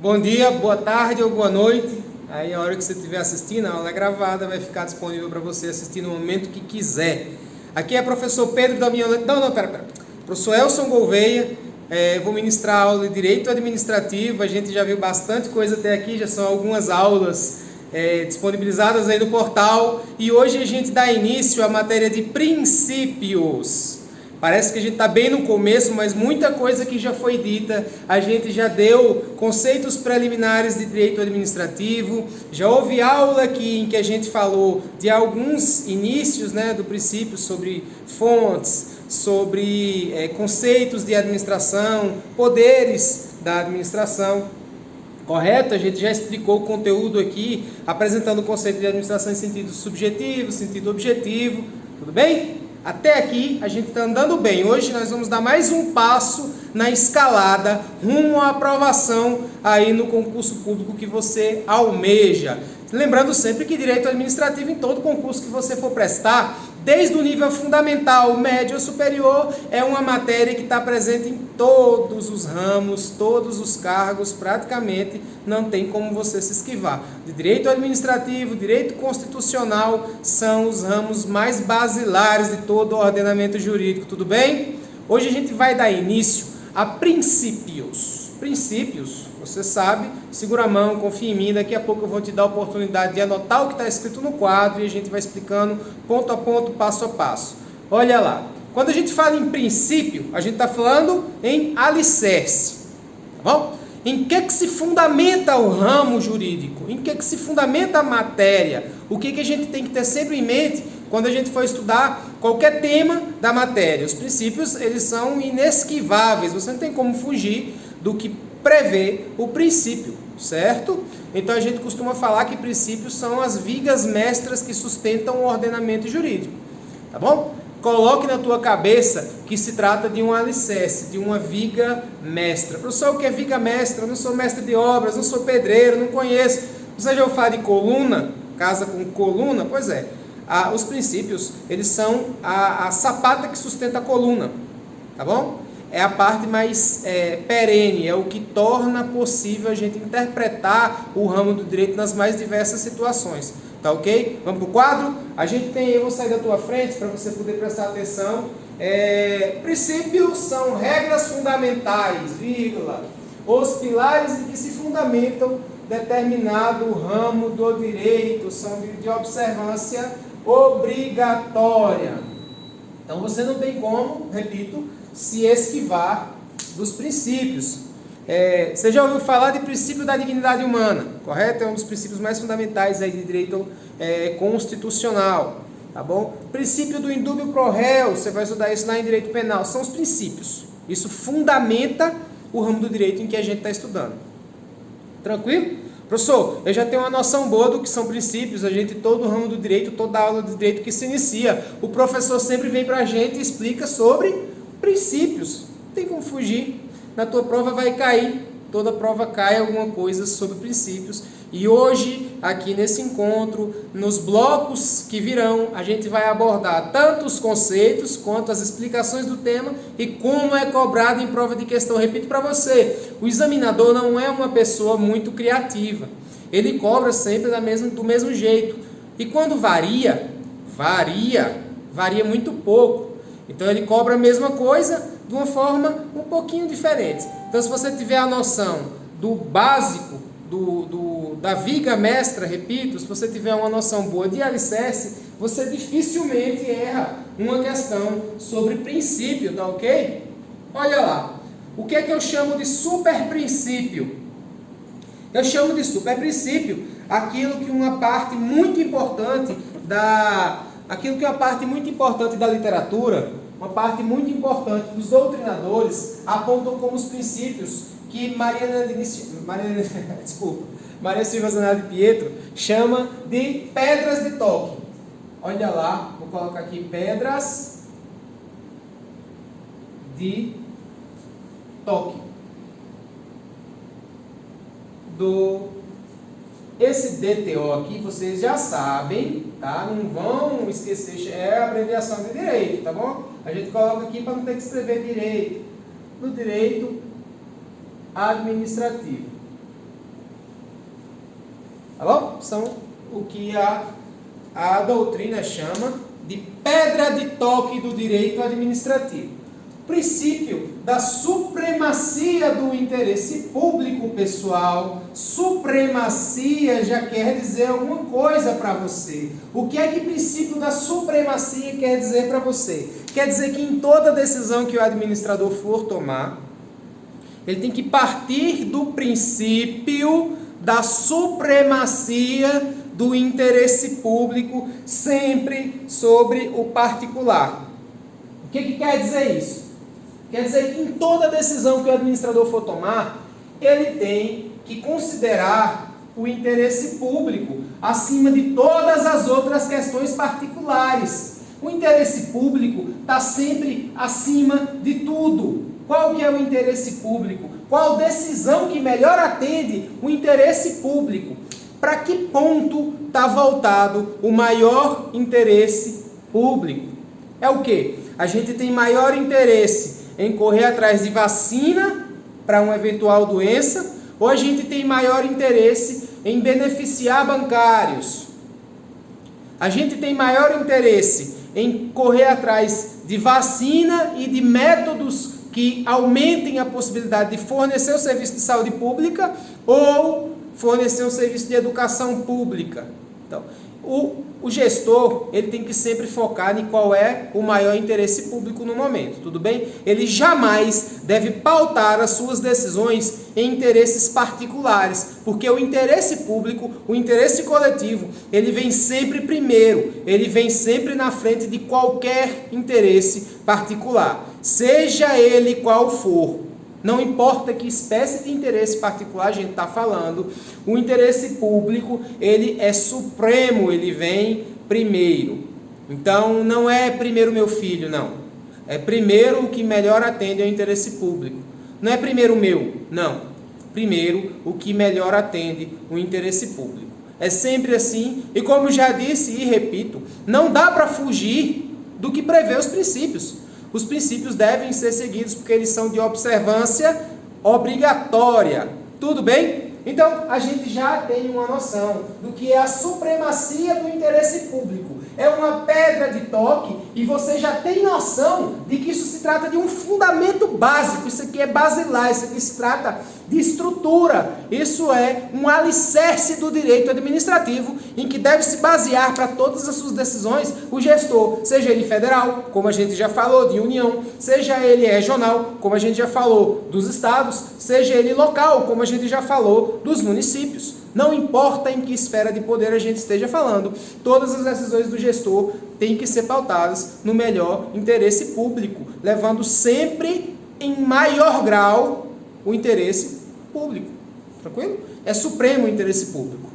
Bom dia, boa tarde ou boa noite. Aí a hora que você estiver assistindo, a aula é gravada, vai ficar disponível para você assistir no momento que quiser. Aqui é professor Pedro da minha... Pera. Professor Elson Gouveia, vou ministrar a aula de Direito Administrativo. A gente já viu bastante coisa até aqui, já são algumas aulas disponibilizadas aí no portal. E hoje a gente dá início à matéria de princípios. Parece que a gente está bem no começo, mas muita coisa que já foi dita, a gente já deu conceitos preliminares de direito administrativo, já houve aula aqui em que a gente falou de alguns inícios do princípio sobre fontes, sobre conceitos de administração, poderes da administração. Correto? A gente já explicou o conteúdo aqui, apresentando o conceito de administração em sentido subjetivo, sentido objetivo, tudo bem? Até aqui a gente está andando bem. Hoje nós vamos dar mais um passo na escalada rumo à aprovação aí no concurso público que você almeja. Lembrando sempre que direito administrativo em todo concurso que você for prestar, desde o nível fundamental, médio ou superior, é uma matéria que está presente em todos os ramos, todos os cargos, praticamente não tem como você se esquivar. De direito administrativo, direito constitucional, são os ramos mais basilares de todo o ordenamento jurídico, tudo bem? Hoje a gente vai dar início a princípios. Princípios, você sabe, segura a mão, confia em mim, daqui a pouco eu vou te dar a oportunidade de anotar o que está escrito no quadro e a gente vai explicando ponto a ponto, passo a passo. Olha lá, quando a gente fala em princípio, a gente está falando em alicerce, tá bom? Em que se fundamenta o ramo jurídico? Em que se fundamenta a matéria? O que a gente tem que ter sempre em mente quando a gente for estudar qualquer tema da matéria? Os princípios, eles são inesquiváveis, você não tem como fugir do que prevê o princípio, certo? Então a gente costuma falar que princípios são as vigas mestras que sustentam o ordenamento jurídico, tá bom? Coloque na tua cabeça que se trata de um alicerce, de uma viga mestra. Professor, o que é viga mestra? Eu não sou mestre de obras, não sou pedreiro, não conheço. Você já ouviu falar de coluna? Casa com coluna? Pois é. Os princípios, eles são a sapata que sustenta a coluna, tá bom? É a parte mais perene, é o que torna possível a gente interpretar o ramo do direito nas mais diversas situações. Tá ok? Vamos para o quadro? A gente tem, eu vou sair da tua frente para você poder prestar atenção. Princípios são regras fundamentais, vírgula, os pilares em que se fundamentam determinado ramo do direito, são de observância obrigatória. Então você não tem como, repito, se esquivar dos princípios. Você já ouviu falar de princípio da dignidade humana, correto? É um dos princípios mais fundamentais aí de direito constitucional, tá bom? Princípio do indúbio pro réu, você vai estudar isso lá em direito penal, são os princípios. Isso fundamenta o ramo do direito em que a gente está estudando. Tranquilo? Professor, eu já tenho uma noção boa do que são princípios, todo o ramo do direito, toda aula de direito que se inicia, o professor sempre vem para a gente e explica sobre princípios, não tem como fugir, na tua prova vai cair, toda prova cai alguma coisa sobre princípios, e hoje, aqui nesse encontro, nos blocos que virão, a gente vai abordar tanto os conceitos, quanto as explicações do tema, e como é cobrado em prova de questão. Repito para você, o examinador não é uma pessoa muito criativa, ele cobra sempre do mesmo jeito, e quando varia muito pouco. Então ele cobra a mesma coisa de uma forma um pouquinho diferente. Então se você tiver a noção do básico, da viga mestra, repito, se você tiver uma noção boa de alicerce, você dificilmente erra uma questão sobre princípio, tá ok? Olha lá, o que é que eu chamo de superprincípio? Eu chamo de superprincípio aquilo que uma parte muito importante da literatura, uma parte muito importante dos doutrinadores apontam como os princípios que Maria Silva Zanardi Pietro chama de pedras de toque. Olha lá, vou colocar aqui pedras de toque. Esse DTO aqui, vocês já sabem, tá? Não vão esquecer, é a abreviação de direito, tá bom? A gente coloca aqui para não ter que escrever direito. No direito administrativo. tá bom? São o que a doutrina chama de pedra de toque do direito administrativo. O princípio da supremacia do interesse público, pessoal. Supremacia já quer dizer alguma coisa para você. O que é que o princípio da supremacia quer dizer para você? Quer dizer que em toda decisão que o administrador for tomar, ele tem que partir do princípio da supremacia do interesse público, sempre sobre o particular. O que quer dizer isso? Quer dizer que em toda decisão que o administrador for tomar, ele tem que considerar o interesse público acima de todas as outras questões particulares. O interesse público está sempre acima de tudo. Qual que é o interesse público? Qual decisão que melhor atende o interesse público? Para que ponto está voltado o maior interesse público? É o quê? A gente tem maior interesse em correr atrás de vacina para uma eventual doença, ou a gente tem maior interesse em beneficiar bancários? A gente tem maior interesse em correr atrás de vacina e de métodos que aumentem a possibilidade de fornecer o serviço de saúde pública ou fornecer um serviço de educação pública? Então, o gestor, ele tem que sempre focar em qual é o maior interesse público no momento, tudo bem? Ele jamais deve pautar as suas decisões em interesses particulares, porque o interesse público, o interesse coletivo, ele vem sempre primeiro, ele vem sempre na frente de qualquer interesse particular, seja ele qual for. Não importa que espécie de interesse particular a gente está falando, o interesse público, ele é supremo, ele vem primeiro. Então, não é primeiro meu filho, não. É primeiro o que melhor atende ao interesse público. Não é primeiro o meu, não. Primeiro o que melhor atende o interesse público. É sempre assim, e como já disse e repito, não dá para fugir do que prevê os princípios. Os princípios devem ser seguidos porque eles são de observância obrigatória. Tudo bem? Então, a gente já tem uma noção do que é a supremacia do interesse público. É uma pedra de toque e você já tem noção de que isso se trata de um fundamento básico. Isso aqui é basilar, isso aqui se trata de estrutura. Isso é um alicerce do direito administrativo em que deve se basear para todas as suas decisões o gestor, seja ele federal, como a gente já falou, de União, seja ele regional, como a gente já falou, dos estados, seja ele local, como a gente já falou, dos municípios. Não importa em que esfera de poder a gente esteja falando, todas as decisões do gestor têm que ser pautadas no melhor interesse público, levando sempre em maior grau o interesse público. Tranquilo? É supremo o interesse público.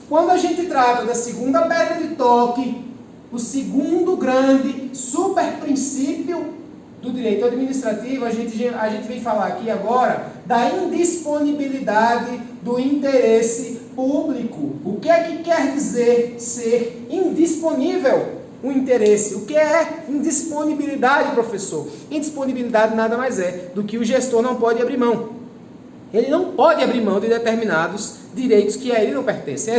Quando a gente trata da segunda pedra de toque, o segundo grande super princípio do direito administrativo, a gente vem falar aqui agora da indisponibilidade do interesse público. O que é que quer dizer ser indisponível o interesse? O que é indisponibilidade, professor? Indisponibilidade nada mais é do que o gestor não pode abrir mão. Ele não pode abrir mão de determinados direitos que a ele não pertencem.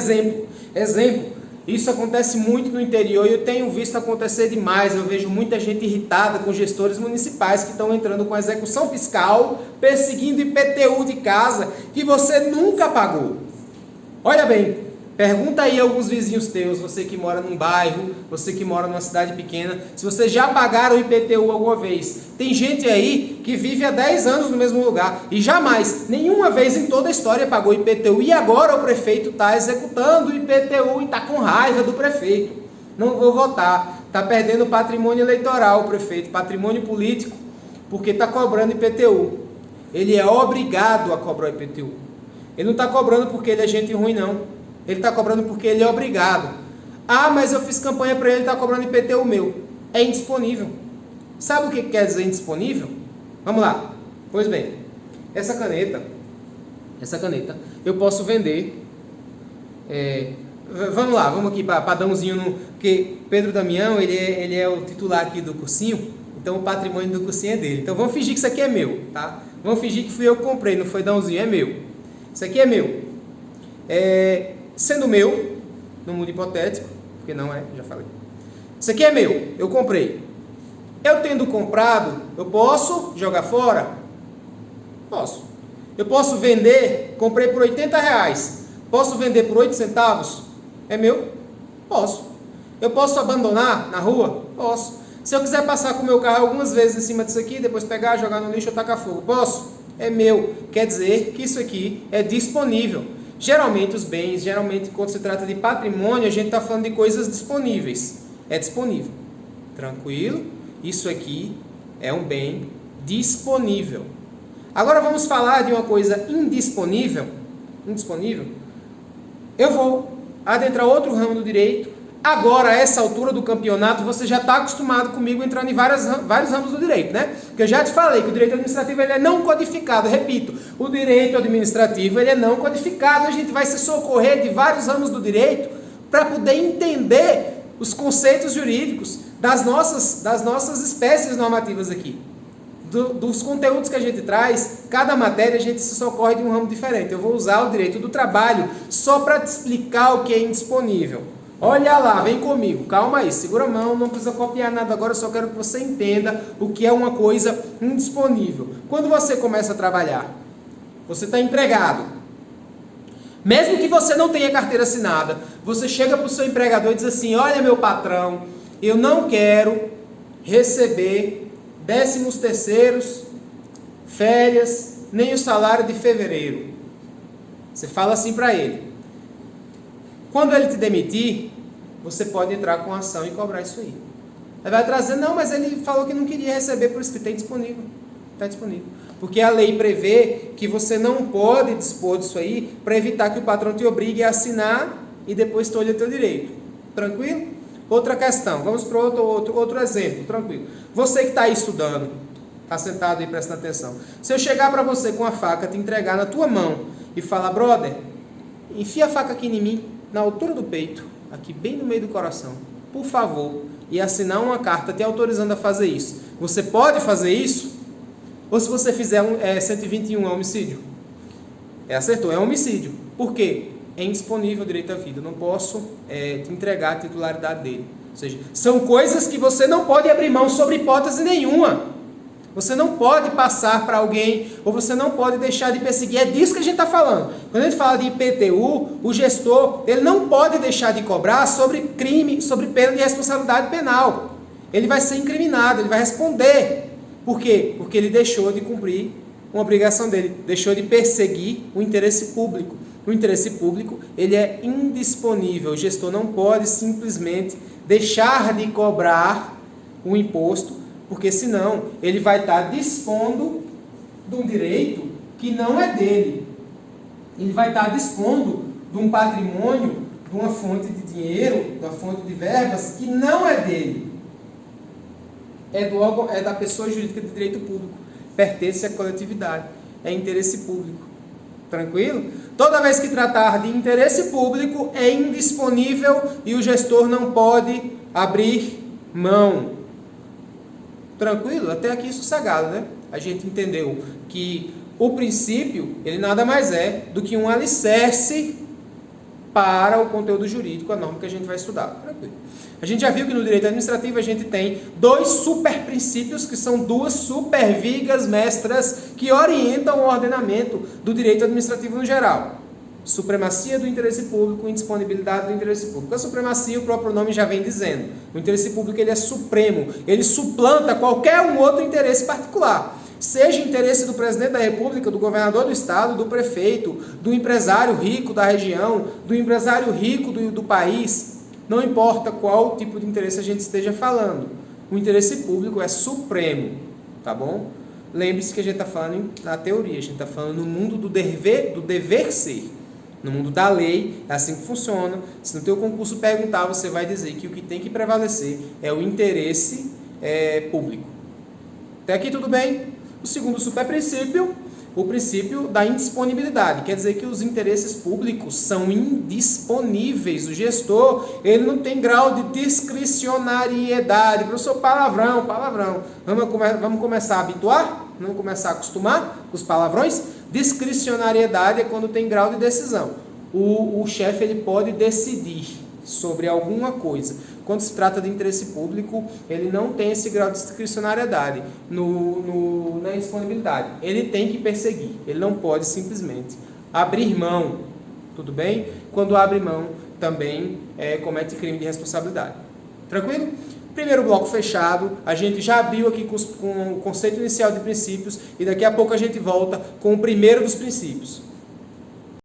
Exemplo. Isso acontece muito no interior e eu tenho visto acontecer demais. Eu vejo muita gente irritada com gestores municipais que estão entrando com a execução fiscal, perseguindo IPTU de casa que você nunca pagou. Olha bem, pergunta aí a alguns vizinhos teus, você que mora num bairro, você que mora numa cidade pequena, se vocês já pagaram IPTU alguma vez. Tem gente aí que vive há 10 anos no mesmo lugar e jamais, nenhuma vez em toda a história pagou IPTU e agora o prefeito está executando o IPTU e está com raiva do prefeito. Não vou votar, está perdendo patrimônio eleitoral o prefeito, patrimônio político, porque está cobrando IPTU. Ele é obrigado a cobrar o IPTU. Ele não está cobrando porque ele é gente ruim, não. Ele está cobrando porque ele é obrigado. Ah, mas eu fiz campanha para ele, está cobrando IPTU meu. É indisponível. Sabe o que quer dizer indisponível? Vamos lá. Pois bem, essa caneta, eu posso vender. Vamos lá, vamos aqui para Adãozinho, porque Pedro Damião, ele é o titular aqui do cursinho, então o patrimônio do cursinho é dele. Então vamos fingir que isso aqui é meu, tá? Vamos fingir que fui eu que comprei, não foi Adãozinho, é meu. Isso aqui é meu. sendo meu, no mundo hipotético, porque não é, já falei. Isso aqui é meu, eu comprei. Eu tendo comprado, eu posso jogar fora? Posso. Eu posso vender, comprei por R$80. Posso vender por 8 centavos? É meu? Posso. Eu posso abandonar na rua? Posso. Se eu quiser passar com o meu carro algumas vezes em cima disso aqui, depois pegar, jogar no lixo ou tacar fogo, posso? É meu. Quer dizer que isso aqui é disponível. Geralmente os bens, quando se trata de patrimônio, a gente está falando de coisas disponíveis. É disponível. Tranquilo? Isso aqui é um bem disponível. Agora vamos falar de uma coisa indisponível. Eu vou adentrar outro ramo do direito. Agora, a essa altura do campeonato, você já está acostumado comigo entrando em vários ramos do direito, né? Porque eu já te falei que o direito administrativo ele é não codificado. Repito, o direito administrativo ele é não codificado. A gente vai se socorrer de vários ramos do direito para poder entender os conceitos jurídicos das nossas espécies normativas aqui. Dos conteúdos que a gente traz, cada matéria a gente se socorre de um ramo diferente. Eu vou usar o direito do trabalho só para te explicar o que é indisponível. Olha lá, vem comigo, calma aí, segura a mão, não precisa copiar nada agora, eu só quero que você entenda o que é uma coisa indisponível. Quando você começa a trabalhar, você está empregado. Mesmo que você não tenha carteira assinada, você chega para o seu empregador e diz assim: olha, meu patrão, eu não quero receber 13º, férias, nem o salário de fevereiro. Você fala assim para ele. Quando ele te demitir, você pode entrar com ação e cobrar isso aí. Ele vai trazer, não, mas ele falou que não queria receber, por isso que tem disponível. Está disponível. Porque a lei prevê que você não pode dispor disso aí para evitar que o patrão te obrigue a assinar e depois tolhe o teu direito. Tranquilo? Outra questão, vamos para outro exemplo, tranquilo. Você que está aí estudando, está sentado aí prestando atenção. Se eu chegar para você com a faca, te entregar na tua mão e falar: brother, enfia a faca aqui em mim, na altura do peito, aqui bem no meio do coração, por favor, e assinar uma carta te autorizando a fazer isso. Você pode fazer isso? Ou se você fizer 121 é homicídio? Acertou, é homicídio. Por quê? É indisponível o direito à vida. Eu não posso te entregar a titularidade dele. Ou seja, são coisas que você não pode abrir mão sobre hipótese nenhuma. Você não pode passar para alguém, ou você não pode deixar de perseguir. É disso que a gente está falando. Quando a gente fala de IPTU, o gestor ele não pode deixar de cobrar sobre crime, sobre pena de responsabilidade penal. Ele vai ser incriminado, ele vai responder. Por quê? Porque ele deixou de cumprir uma obrigação dele, deixou de perseguir o interesse público. O interesse público ele é indisponível. O gestor não pode simplesmente deixar de cobrar o imposto, porque senão ele vai estar dispondo de um direito que não é dele. Ele vai estar dispondo de um patrimônio, de uma fonte de dinheiro, de uma fonte de verbas que não é dele. É da pessoa jurídica de direito público. Pertence à coletividade. É interesse público. Tranquilo? Toda vez que tratar de interesse público, é indisponível e o gestor não pode abrir mão. Tranquilo? Até aqui sossegado, né? A gente entendeu que o princípio, ele nada mais é do que um alicerce para o conteúdo jurídico, a norma que a gente vai estudar. Tranquilo. A gente já viu que no direito administrativo a gente tem 2 super princípios, que são 2 super vigas mestras que orientam o ordenamento do direito administrativo no geral. Supremacia do interesse público e indisponibilidade do interesse público. A supremacia, o próprio nome já vem dizendo. O interesse público ele é supremo, ele suplanta qualquer outro interesse particular. Seja interesse do presidente da república, do governador do estado, do prefeito, do empresário rico da região, do empresário rico do país. Não importa qual tipo de interesse a gente esteja falando. O interesse público é supremo, tá bom? Lembre-se que a gente está falando na teoria, a gente está falando no mundo do dever ser. No mundo da lei, é assim que funciona. Se no teu concurso perguntar, você vai dizer que o que tem que prevalecer é o interesse público. Até aqui tudo bem? O segundo superprincípio, o princípio da indisponibilidade. Quer dizer que os interesses públicos são indisponíveis. O gestor, ele não tem grau de discricionariedade. Professor, palavrão. Vamos começar a habituar? Vamos começar a acostumar com os palavrões? Discricionariedade é quando tem grau de decisão. o chefe ele pode decidir sobre alguma coisa. Quando se trata de interesse público, ele não tem esse grau de discricionariedade na disponibilidade. Ele tem que perseguir, ele não pode simplesmente abrir mão, tudo bem? Quando abre mão, também comete crime de responsabilidade. Tranquilo? Primeiro bloco fechado, a gente já abriu aqui com o conceito inicial de princípios e daqui a pouco a gente volta com o primeiro dos princípios.